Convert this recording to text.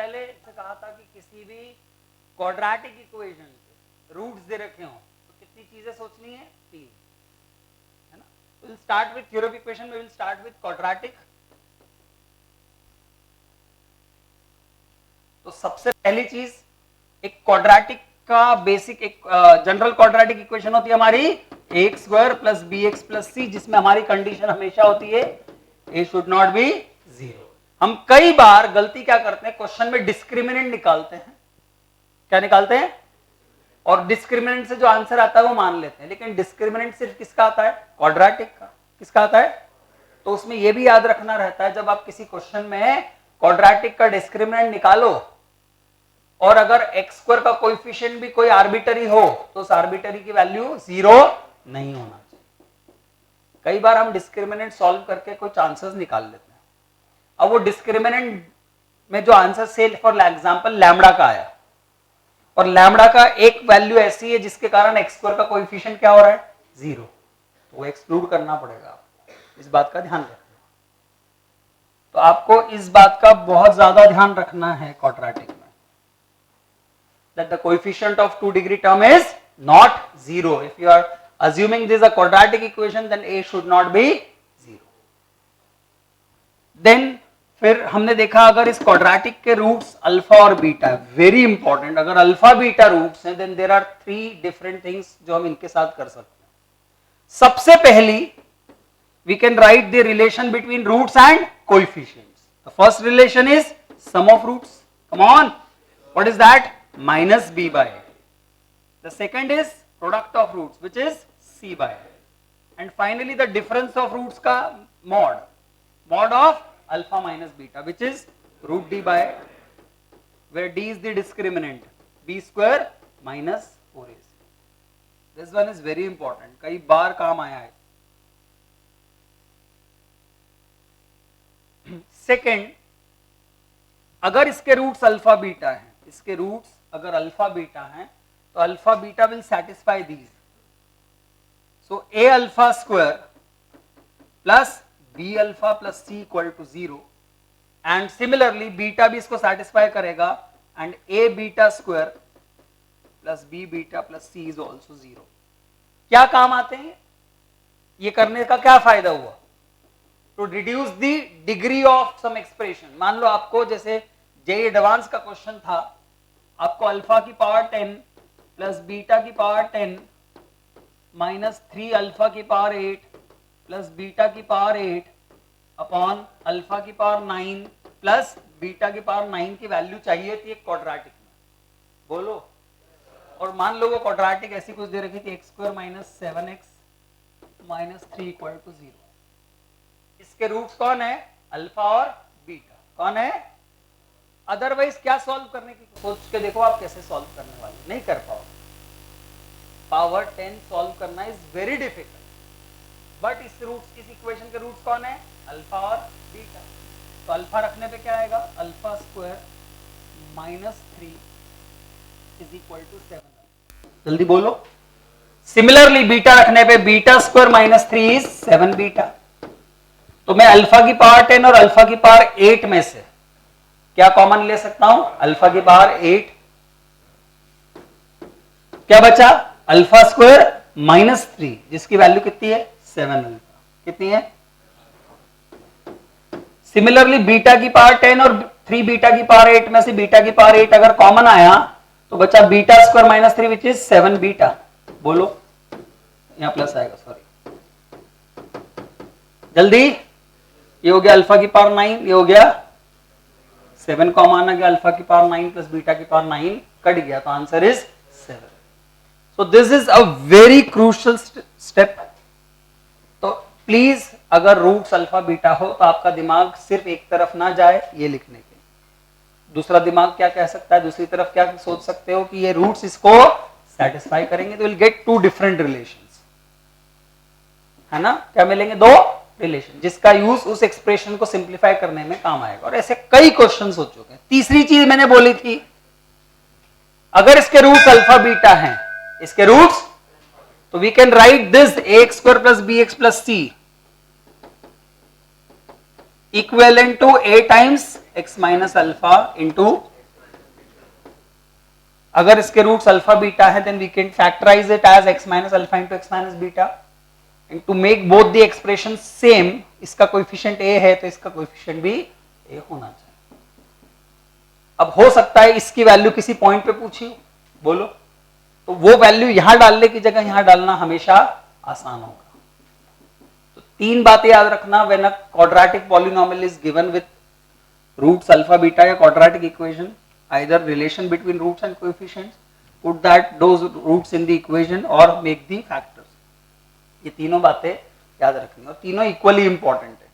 पहले से कहा था कि किसी भी क्वाड्रेटिक इक्वेशन के रूट्स दे रखे हो तो कितनी चीजें सोचनी है, 3, है ना। Will start with theory of equation में, विल स्टार्ट विद क्वाड्रेटिक। तो सबसे पहली चीज, एक क्वाड्रेटिक का बेसिक, एक जनरल क्वाड्रेटिक इक्वेशन होती है हमारी x square plus b x plus c, जिसमें हमारी कंडीशन हमेशा होती है ए शुड नॉट बी 0। हम कई बार गलती क्या करते हैं, क्वेश्चन में डिस्क्रिमिनेंट निकालते हैं। क्या निकालते हैं? और डिस्क्रिमिनेंट से जो आंसर आता है वो मान लेते हैं, लेकिन डिस्क्रिमिनेंट सिर्फ किसका आता है? क्वाड्रेटिक का। किसका आता है? तो उसमें यह भी याद रखना रहता है, जब आप किसी क्वेश्चन में क्वाड्रेटिक का डिस्क्रिमिनेंट निकालो और अगर एक्स स्क्वायर का कोएफिशिएंट भी कोई आर्बिटरी हो तो उस आर्बिटरी की वैल्यू 0 नहीं होना चाहिए। कई बार हम डिस्क्रिमिनेंट सॉल्व करके कुछ आंसर्स निकाल लेते हैं। अब वो डिस्क्रिमिनेंट में जो आंसर से फॉर एग्जांपल लैम्बडा का आया और लैम्बडा का एक वैल्यू ऐसी है जिसके कारण एक्स स्क्वायर का कोएफिशिएंट क्या हो रहा है? 0, तो वो एक्सक्लूड करना पड़ेगा। इस बात का ध्यान रखना। तो आपको इस बात का बहुत ज्यादा ध्यान रखना है क्वाड्रेटिक में, that the coefficient of 2 degree term is not 0. If you are assuming this is a quadratic equation, then a should not be 0. Then फिर हमने देखा अगर इस क्वाड्रेटिक के रूट्स अल्फा और बीटा, वेरी इंपॉर्टेंट, अगर अल्फा बीटा रूट्स हैं then there are 3 different things जो हम इनके साथ कर सकते हैं। सबसे पहली, we can write the relation between roots and coefficients. The first relation is sum of roots. Come on, what is that? Minus b by a. The second is product of roots, which is c by a. And finally the difference of roots ka mod of alpha minus beta, which is root d by a, where d is the discriminant, b square minus 4ac. This one is very important, कई बार काम आया है। Second, अगर इसके roots alpha beta हैं, इसके roots अगर alpha beta हैं तो alpha beta will satisfy these. So a alpha square plus b alpha plus c equal to 0 and similarly beta भी इसको सैटिस्फाई करेगा and a beta square plus b beta plus c is also 0। क्या काम आते हैं ये करने का? क्या फायदा हुआ? To reduce the degree of some expression. मान लो आपको जैसे जेईई एडवांस का क्वेश्चन था, आपको अल्फा की पावर 10 प्लस बीटा की पावर 10 माइनस 3 अल्फा की पावर 8 प्लस बीटा की पावर 8 अपॉन अल्फा की पावर 9 प्लस बीटा की पावर 9 की वैल्यू चाहिए थी एक क्वाड्रेटिक में। बोलो। और मान लो वो क्वाड्रेटिक ऐसी कुछ दे रखी थी, x square minus 7x minus 3 equal to 0। इसके रूट्स कौन है? अल्फा और बीटा। कौन है? अदरवाइज क्या सॉल्व करने की सोच के देखो आप कैसे सॉल्व करने वाले, नहीं कर पाओ। पावर 10 सॉल्व करना इज वेरी डिफिकल्ट, बट इस रूट्स, इस इक्वेशन के रूट्स कौन है? अल्फा और बीटा। तो अल्फा रखने पे क्या आएगा? Alpha square minus 3 is equal to 7। जल्दी बोलो। सिमिलरली बीटा रखने पे beta square minus 3 is 7 beta. तो मैं अल्फा की पावर 10 और अल्फा की पावर 8 में से क्या कॉमन ले सकता हूं? अल्फा की पावर 8। क्या बचा? अल्फा स्क्वायर माइनस 3 जिसकी वैल्यू कितनी है? 7 अल्फा। कितनी है? सिमिलरली बीटा की पावर 10 और 3 बीटा की पावर 8 में से बीटा की पावर 8 अगर कॉमन आया तो बचा beta square minus 3 which is 7 beta. बोलो। यहां प्लस आएगा, सॉरी। जल्दी। ये हो गया अल्फा की पावर 9, ये हो गया 7 कॉमन आ गया, अल्फा की पावर 9 प्लस बीटा की पावर 9 कट गया, तो answer is 7। So this is a very crucial step. तो प्लीज अगर रूट्स अल्फा बीटा हो तो आपका दिमाग सिर्फ एक तरफ ना जाए ये लिखने के। दूसरा दिमाग क्या कह सकता है? दूसरी तरफ क्या सोच सकते हो कि ये रूट्स इसको सेटिस्फाई करेंगे, तो विल गेट 2 डिफरेंट रिलेशंस, है ना। क्या मिलेंगे? 2 रिलेशन, जिसका यूज उस एक्सप्रेशन को सिंप्लीफाई करने में काम आएगा। और ऐसे कई क्वेश्चंस हो चुके हैं। तीसरी चीज मैंने बोली थी, अगर इसके रूट्स अल्फा बीटा हैं, इसके रूट्स, तो we can write this ax square plus bx plus c equivalent to a times x minus alpha into अगर इसके रूट्स अल्फा बीटा है then we can factorise it as x minus alpha into x minus beta, and to make both the expression same, इसका coefficient a है तो इसका coefficient भी a होना चाहिए। अब हो सकता है इसकी वैल्यू किसी पॉइंट पे पूछी हो, बोलो, तो वो वैल्यू यहां डालने की जगह यहां डालना हमेशा आसान होगा। तो तीन बातें याद रखना, when a quadratic polynomial is given with roots alpha beta या quadratic equation, either relation between roots and coefficients, put those roots in the equation or make the factors। ये तीनों बातें याद रखनी और तीनों इक्वली इंपॉर्टेंट है।